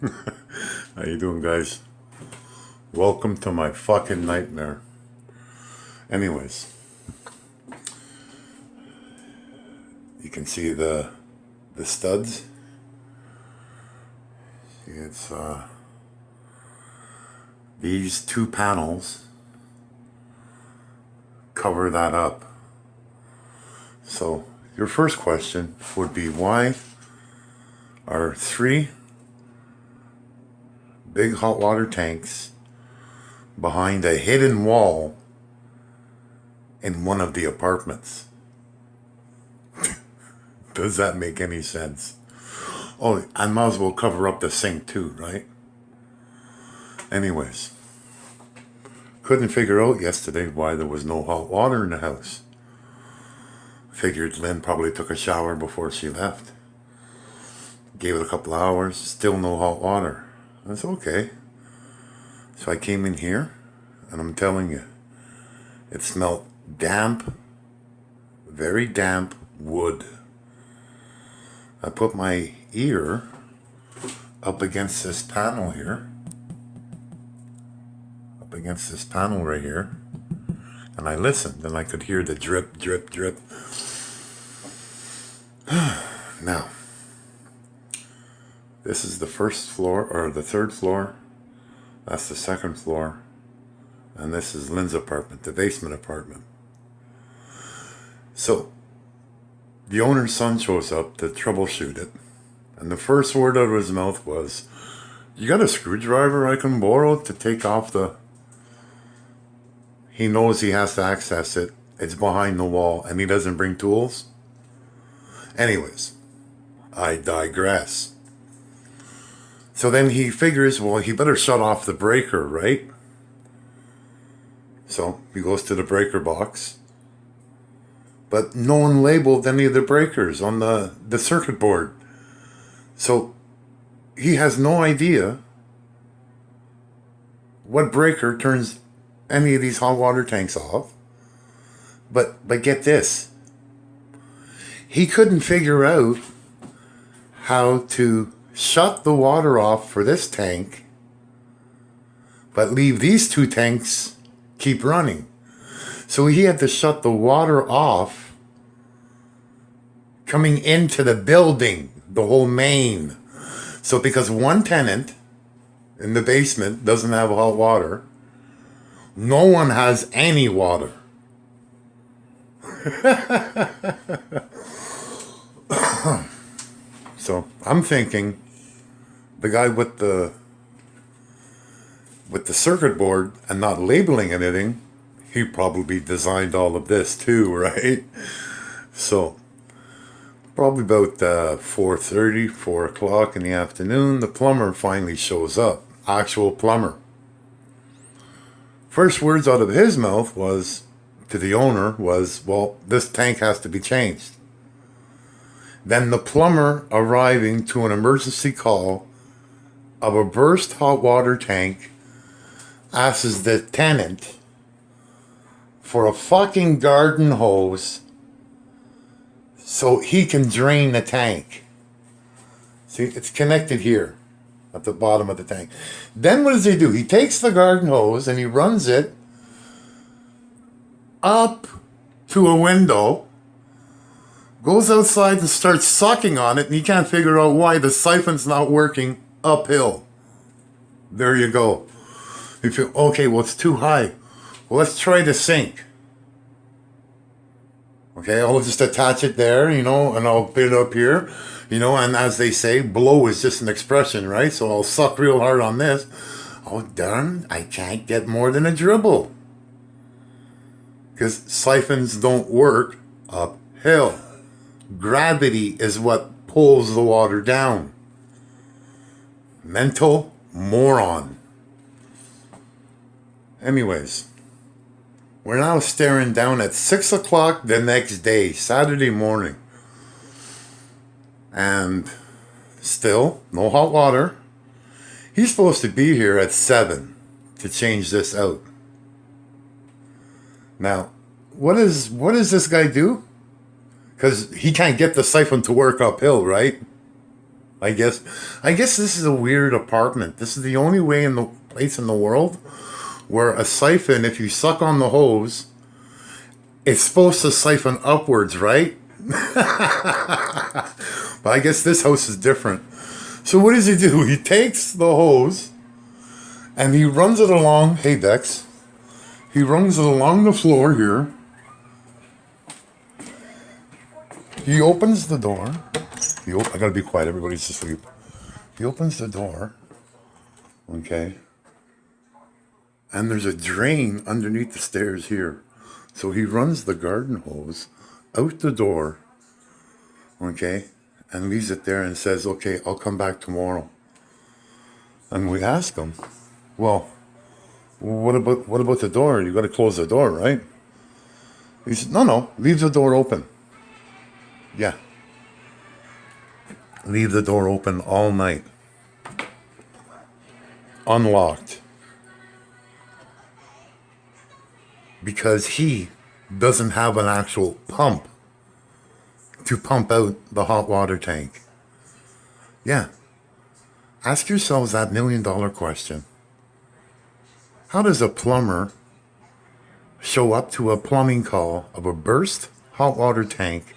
How you doing, guys? Welcome to my fucking nightmare. Anyways, you can see the studs. It's these two panels cover that up. So your first question would be, why are three big hot water tanks behind a hidden wall in one of the apartments? Does that make any sense? Oh, I might as well cover up the sink too, right? Anyways, couldn't figure out yesterday why there was no hot water in the house. Figured Lynn probably took a shower before she left. Gave it a couple hours, still no hot water. That's okay. So I came in here, and I'm telling you, it smelled damp, very damp wood. I put my ear up against this panel here, up against this panel right here, and I listened, and I could hear the drip, drip, drip. Now, this is the first floor, or the third floor. That's the second floor. And this is Lynn's apartment, the basement apartment. So, the owner's son shows up to troubleshoot it. And the first word out of his mouth was, "You got a screwdriver I can borrow to take off the..." He knows he has to access it. It's behind the wall, and he doesn't bring tools. Anyways, I digress. So then he figures, well, he better shut off the breaker, right? So he goes to the breaker box. But no one labeled any of the breakers on the circuit board. So he has no idea what breaker turns any of these hot water tanks off. But get this. He couldn't figure out how to shut the water off for this tank, but leave these two tanks keep running. So he had to shut the water off coming into the building, the whole main. So because one tenant in the basement doesn't have hot water, no one has any water. So I'm thinking the guy with the circuit board and not labeling anything, he probably designed all of this too, right? So probably about 4:30, 4 o'clock in the afternoon, the plumber finally shows up. Actual plumber. First words out of his mouth was, to the owner, was, well, this tank has to be changed. Then the plumber arriving to an emergency call of a burst hot water tank asks the tenant for a fucking garden hose so he can drain the tank. See, it's connected here at the bottom of the tank. Then what does he do? He takes the garden hose and he runs it up to a window, goes outside and starts sucking on it, and he can't figure out why the siphon's not working uphill. There you go. You feel, okay, well, it's too high. Well, let's try the sink. Okay, I'll just attach it there, and I'll put it up here, and as they say, blow is just an expression, right? So I'll suck real hard on this. Oh, darn, I can't get more than a dribble. Because siphons don't work uphill. Gravity is what pulls the water down. Mental moron. Anyways, we're now staring down at 6 o'clock the next day, Saturday morning. And still, no hot water. He's supposed to be here at 7 to change this out. Now, what does this guy do? Because he can't get the siphon to work uphill, right? I guess this is a weird apartment. This is the only way in the place in the world where a siphon, if you suck on the hose, it's supposed to siphon upwards, right? But I guess this house is different. So what does he do? He takes the hose and he runs it along. Hey, Dex. He runs it along the floor here. He opens the door. I gotta be quiet. Everybody's asleep. He opens the door. Okay. And there's a drain underneath the stairs here. So he runs the garden hose out the door. Okay. And leaves it there and says, okay, I'll come back tomorrow. And we ask him, well, what about the door? You got to close the door, right? He said, no, leave the door open. Yeah. Leave the door open all night. Unlocked. Because he doesn't have an actual pump to pump out the hot water tank. Yeah. Ask yourselves that $1 million question. How does a plumber show up to a plumbing call of a burst hot water tank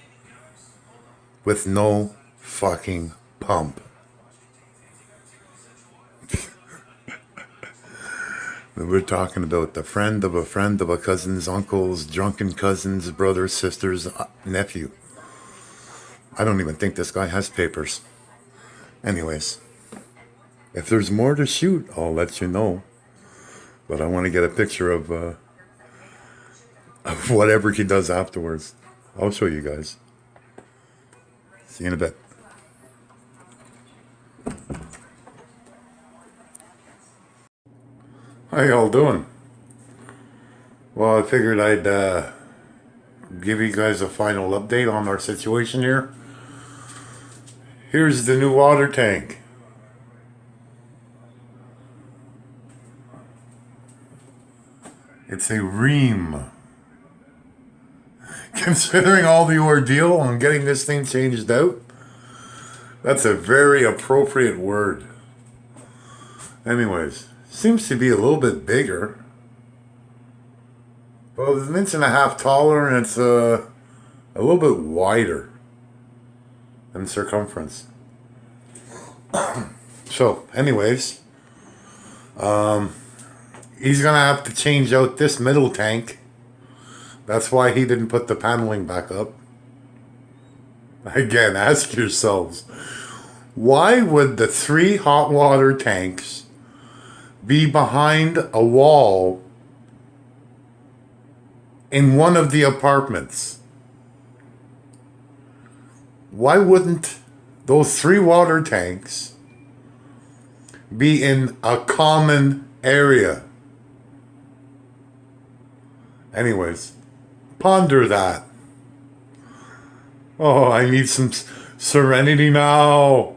with no fucking pump? We're talking about the friend of a cousin's uncle's drunken cousin's brother, sister's nephew. I don't even think this guy has papers. Anyways, if there's more to shoot, I'll let you know. But I want to get a picture of whatever he does afterwards. I'll show you guys. See you in a bit. How y'all doing? Well, I figured I'd give you guys a final update on our situation here. Here's the new water tank. It's a ream. Considering all the ordeal on getting this thing changed out, that's a very appropriate word. Anyways, seems to be a little bit bigger. Well, it's 1.5 inches taller and it's a little bit wider in circumference. So, anyways, he's gonna have to change out this middle tank. That's why he didn't put the paneling back up. Again, ask yourselves, why would the 3 hot water tanks be behind a wall in one of the apartments? Why wouldn't those 3 water tanks be in a common area? Anyways, ponder that. Oh, I need some serenity now.